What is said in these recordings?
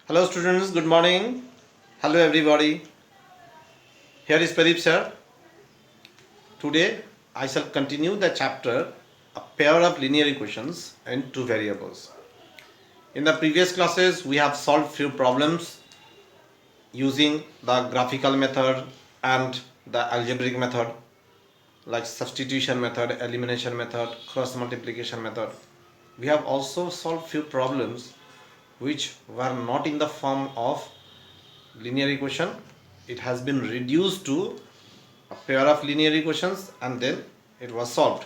Hello students, good morning. Hello everybody. Here is Pradip Sir. Today I shall continue the chapter a pair of linear equations and two variables. In the previous classes we have solved few problems using the graphical method and the algebraic method like substitution method, elimination method, cross multiplication method. We have also solved few problems which were not in the form of linear equation. It has been reduced to a pair of linear equations and then it was solved.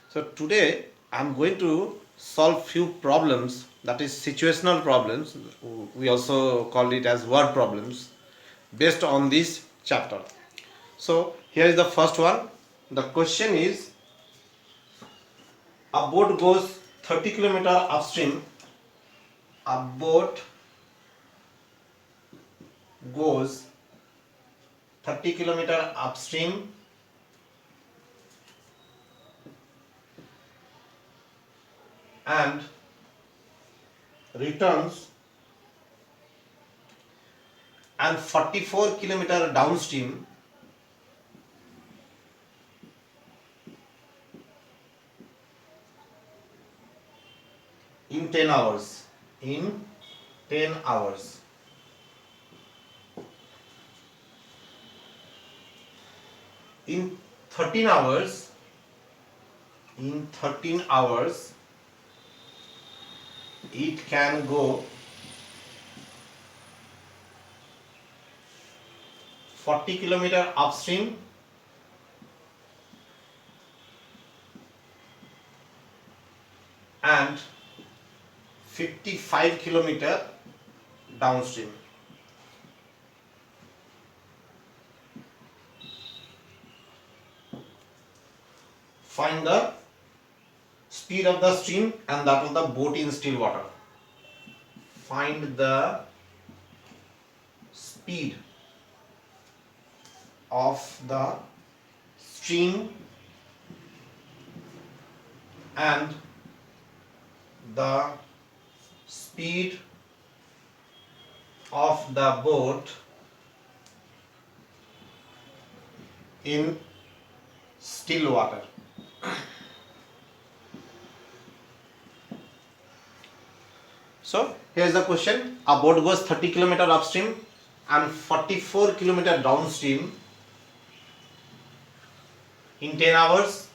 So today I am going to solve few problems, that is situational problems. We also call it as word problems based on this chapter. So here is the first one. The question is, a boat goes 30 km upstream. A boat goes 30 km upstream and returns and 44 km downstream in 10 hours. In 10 hours. In 13 hours, it can go 40 km upstream and 55 km downstream. Find the speed of the stream and that of the boat in still water. Find the speed of the stream and the speed of the boat in still water. So here is the question. A boat goes 30 km upstream and 44 km downstream in 10 hours,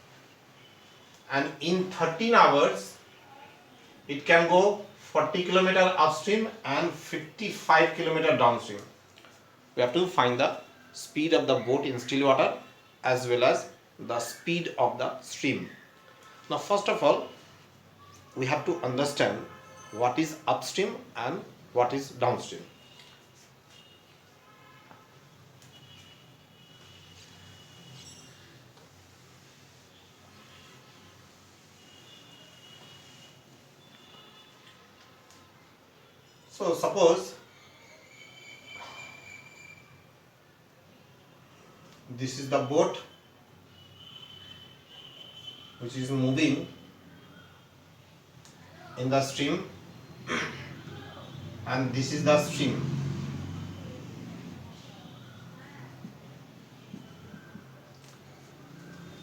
and in 13 hours it can go 40 km upstream and 55 km downstream. We have to find the speed of the boat in still water as well as the speed of the stream. Now first of all we have to understand what is upstream and what is downstream. So suppose this is the boat which is moving in the stream and this is the stream.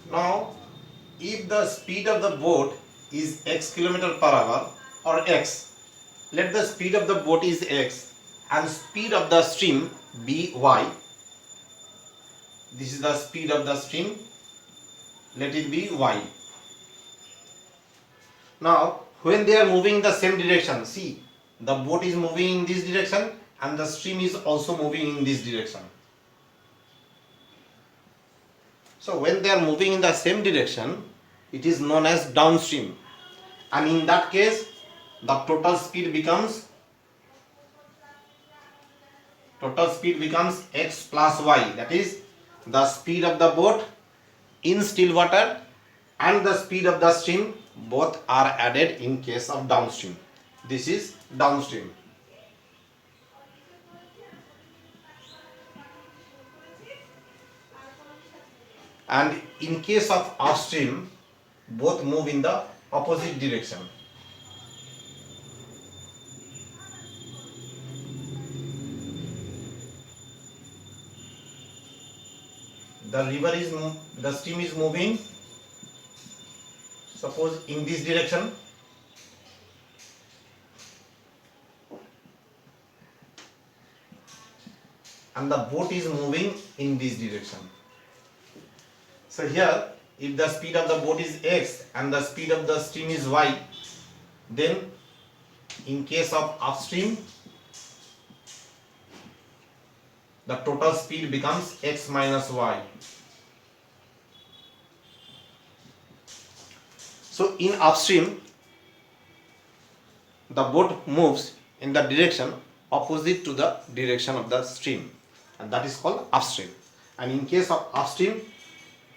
Now if the speed of the boat is x km per hour or x, let the speed of the boat is x and speed of the stream be y. This is the speed of the stream, let it be y. Now when they are moving in the same direction, see, the boat is moving in this direction and the stream is also moving in this direction. So when they are moving in the same direction, it is known as downstream, and in that case the total speed becomes x plus y, that is the speed of the boat in still water and the speed of the stream both are added in case of downstream. This is downstream. And in case of upstream, both move in the opposite direction. the stream is moving, suppose in this direction, and the boat is moving in this direction. So here, if the speed of the boat is x and the speed of the stream is y, then in case of upstream, the total speed becomes x minus y. So in upstream, the boat moves in the direction opposite to the direction of the stream, and that is called upstream. And in case of upstream,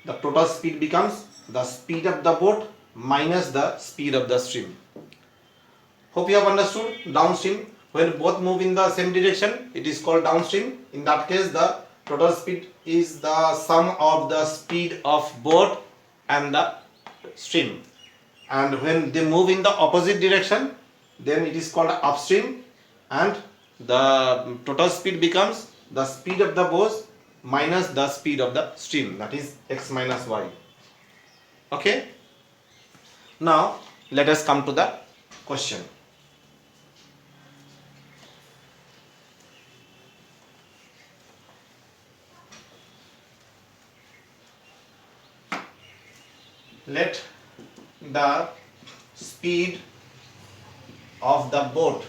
the total speed becomes the speed of the boat minus the speed of the stream. Hope you have understood. Downstream, when both move in the same direction, it is called downstream. In that case, the total speed is the sum of the speed of boat and the stream. And when they move in the opposite direction, then it is called upstream, and the total speed becomes the speed of the boat minus the speed of the stream, that is x minus y. Okay. Now let us come to the question. Let the speed of the boat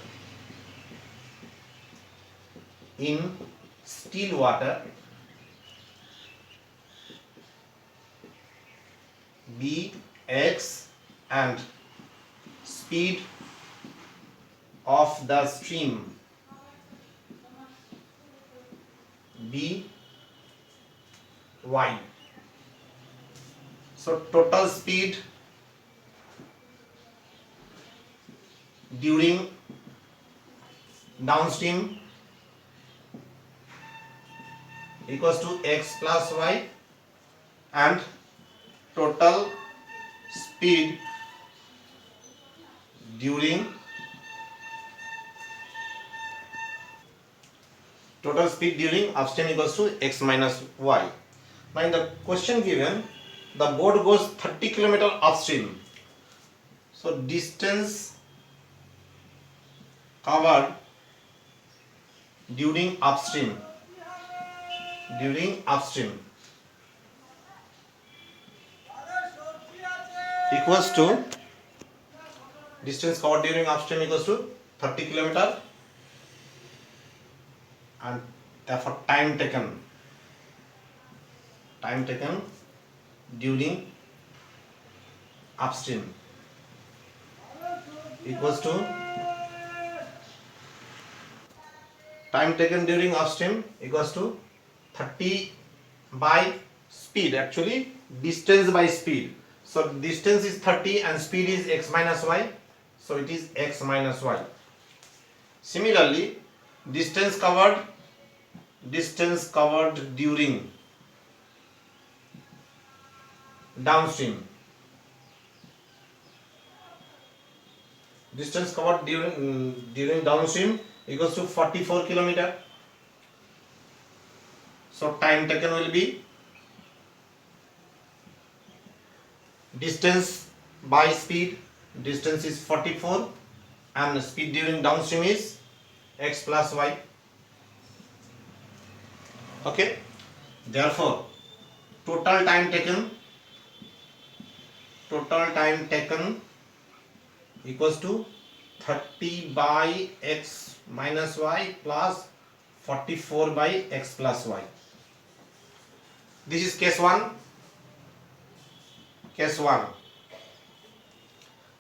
in still water be x and speed of the stream be y. So total speed during downstream equals to x plus y, and total speed during upstream equals to x minus y. Now in the question given, the boat goes 30 km upstream. So distance covered during upstream equals to distance covered during upstream equals to 30 km, and therefore time taken during upstream equals to time taken during upstream equals to 30 by speed, actually distance by speed. So distance is 30 and speed is x minus y, so it is x minus y. Similarly, distance covered during downstream, distance covered during downstream equals to 44 km. So time taken will be distance by speed, distance is 44 and speed during downstream is x plus y. Okay, therefore total time taken equals to 30 by x minus y plus 44 by x plus y. This is case 1.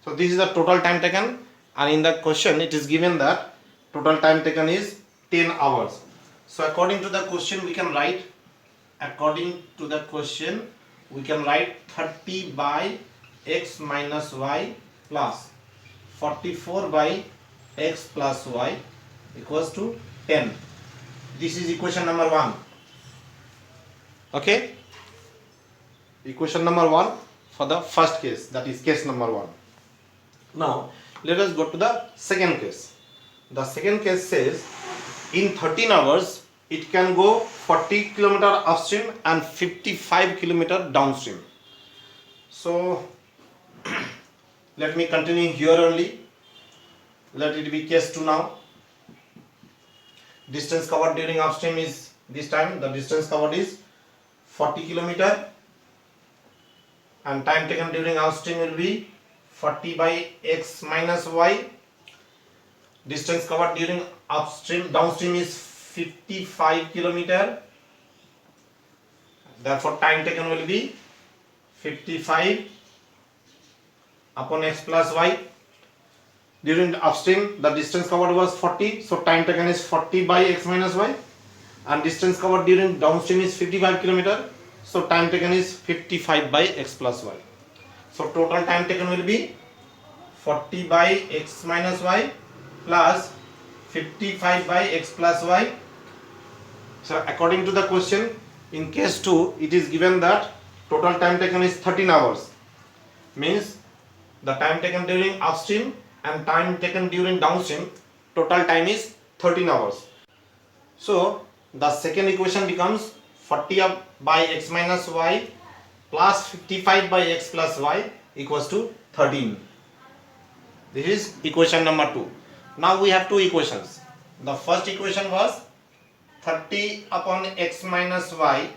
So this is the total time taken, and in the question it is given that total time taken is 10 hours. So according to the question we can write 30 by x minus y plus 44 by x plus y equals to 10. This is equation number 1. Okay, equation number 1 for the first case, that is case number 1. Now let us go to the second case. The second case says in 13 hours it can go 40 kilometer upstream and 55 kilometer downstream. So let me continue here only. Let it be case 2 now. Distance covered during upstream is, this time the distance covered is 40 kilometer and time taken during upstream will be 40 by x minus y. Distance covered during downstream is 55 kilometer. Therefore time taken will be 55 upon x plus y. During the upstream the distance covered was 40, so time taken is 40 by x minus y, and distance covered during downstream is 55 kilometer, so time taken is 55 by x plus y. So total time taken will be 40 by x minus y plus 55 by x plus y. So according to the question, in case 2 it is given that total time taken is 13 hours, means the time taken during upstream and time taken during downstream, total time is 13 hours. So the second equation becomes 40 by x minus y plus 55 by x plus y equals to 13. This is equation number 2. Now we have two equations. The first equation was 30 upon x minus y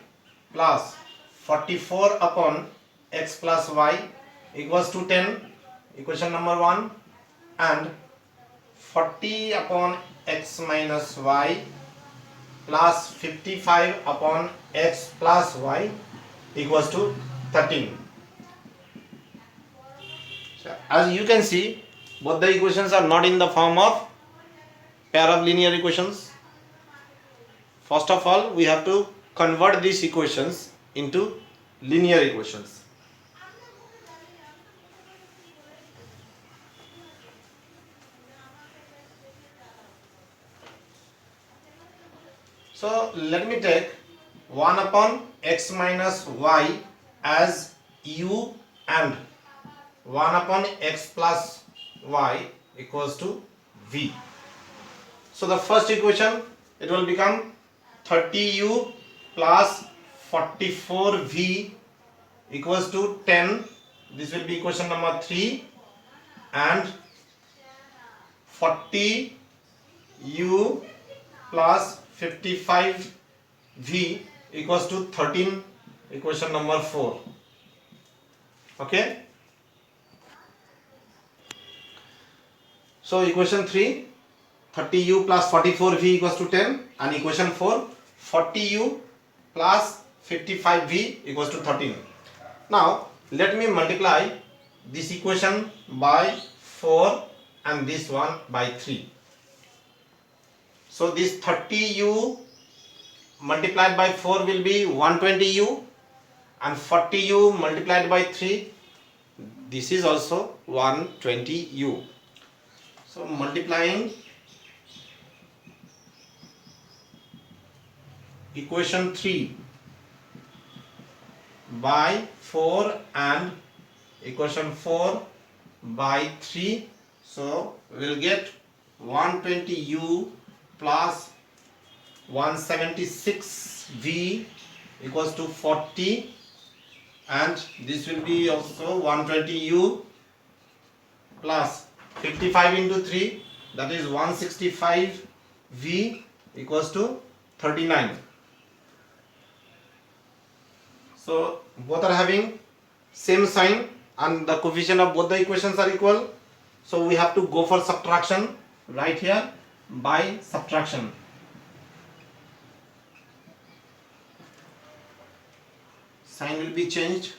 plus 44 upon x plus y equals to 10, equation number 1, and 40 upon x minus y plus 55 upon x plus y equals to 13. So as you can see, both the equations are not in the form of pair of linear equations. First of all, we have to convert these equations into linear equations. So let me take 1 upon x minus y as u and 1 upon x plus y equals to v. So the first equation, it will become 30u plus 44v equals to 10. This will be equation number 3, and 40u plus 55v equals to 13, equation number 4. Okay. So equation 3, 30u plus 44v equals to 10, and equation 4, 40u plus 55v equals to 13. Now let me multiply this equation by 4 and this one by 3. So this 30u multiplied by 4 will be 120u, and 40u multiplied by 3, this is also 120u. So multiplying equation 3 by 4 and equation 4 by 3, so we will get 120u plus 176v equals to 40, and this will be also 120u plus 55 into 3, that is 165v equals to 39. So both are having same sign and the coefficient of both the equations are equal, so we have to go for subtraction right here by subtraction. Sign will be changed.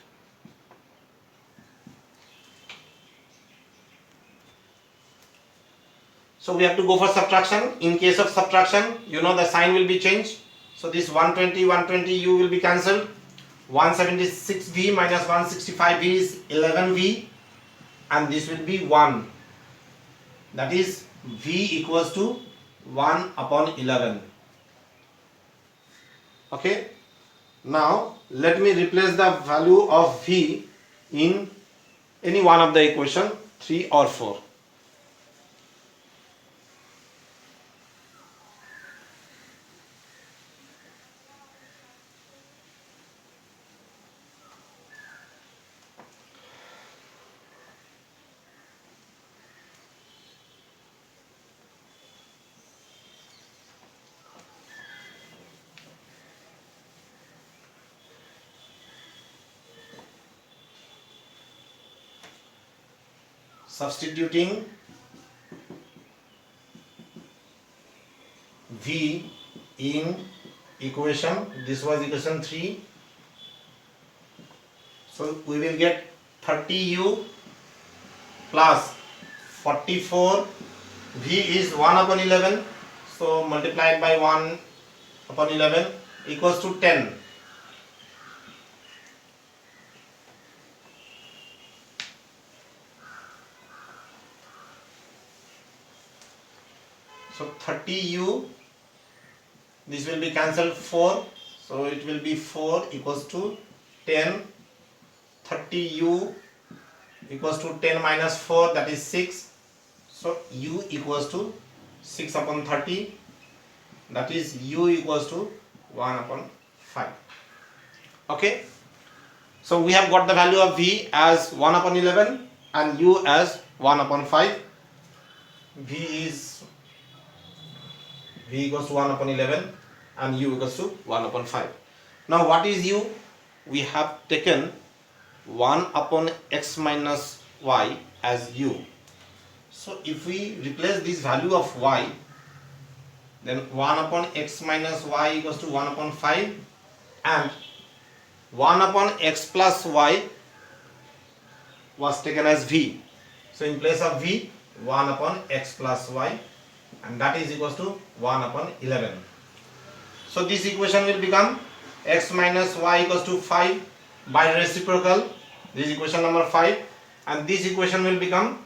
So we have to go for subtraction. In case of subtraction, you know the sign will be changed. So this 120u will be cancelled. 176v minus 165v is 11v, and this will be 1. That is v equals to 1 upon 11. Okay. Now let me replace the value of v in any one of the equation 3 or 4. substituting V in equation, this was equation 3, so we will get 30u plus 44, V is 1 upon 11, so multiplied by 1 upon 11 equals to 10. So 30u, this will be cancelled 4, so it will be 4 equals to 10. 30u equals to 10 minus 4, that is 6. So u equals to 6 upon 30, that is u equals to 1 upon 5. Okay. So we have got the value of v as 1 upon 11 and u as 1 upon 5. V equals to 1 upon 11 and u equals to 1 upon 5. Now what is u? We have taken 1 upon x minus y as u. So if we replace this value of y, then 1 upon x minus y equals to 1 upon 5 and 1 upon x plus y was taken as v. So in place of v, 1 upon x plus y, and that is equals to 1 upon 11. So this equation will become x minus y equals to 5 by reciprocal, this is equation number 5, and this equation will become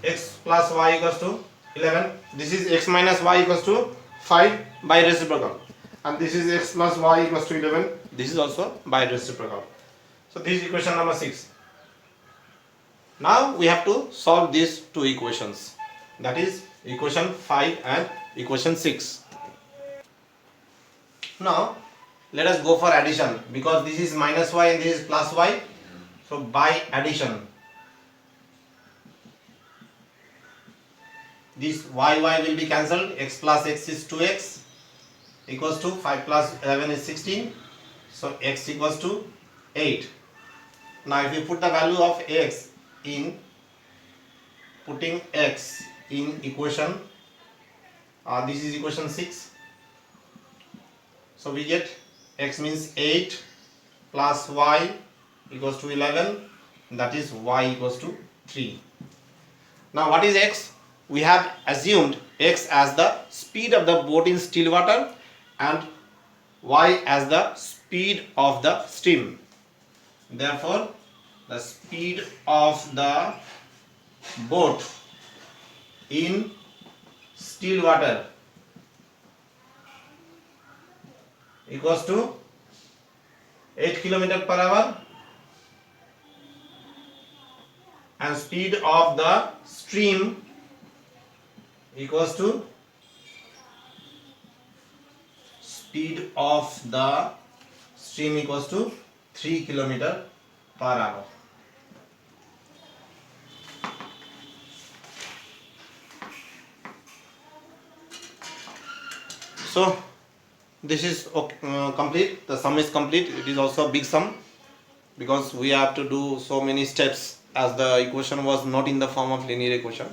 x plus y equals to 11. This is x minus y equals to 5 by reciprocal, and this is x plus y equals to 11. This is also by reciprocal. So this is equation number 6. Now we have to solve these two equations, that is equation 5 and equation 6. Now let us go for addition, because this is minus y and this is plus y. So by addition, this y will be cancelled, x plus x is 2x equals to 5 plus 11 is 16, so x equals to 8. Now if you put the value of x in, putting x in equation, this is equation 6, so we get x means 8 plus y equals to 11, that is y equals to 3. Now what is x? We have assumed x as the speed of the boat in still water and y as the speed of the stream. Therefore the speed of the boat in still water equals to 8 km per hour, and speed of the stream equals to 3 km per hour. So this is complete. The sum is complete. It is also a big sum because we have to do so many steps, as the equation was not in the form of linear equation.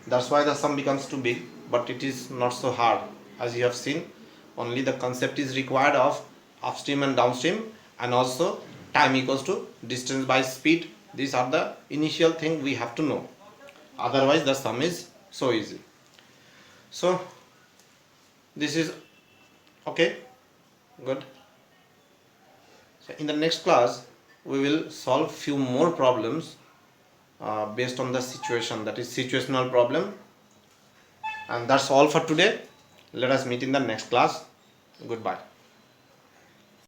That's why the sum becomes too big, but it is not so hard. As you have seen, only the concept is required of upstream and downstream, and also time equals to distance by speed. These are the initial thing we have to know. Otherwise the sum is so easy. So this is okay, good. So in the next class we will solve few more problems based on the situation, that is situational problem. And that's all for today. Let us meet in the next class. Goodbye.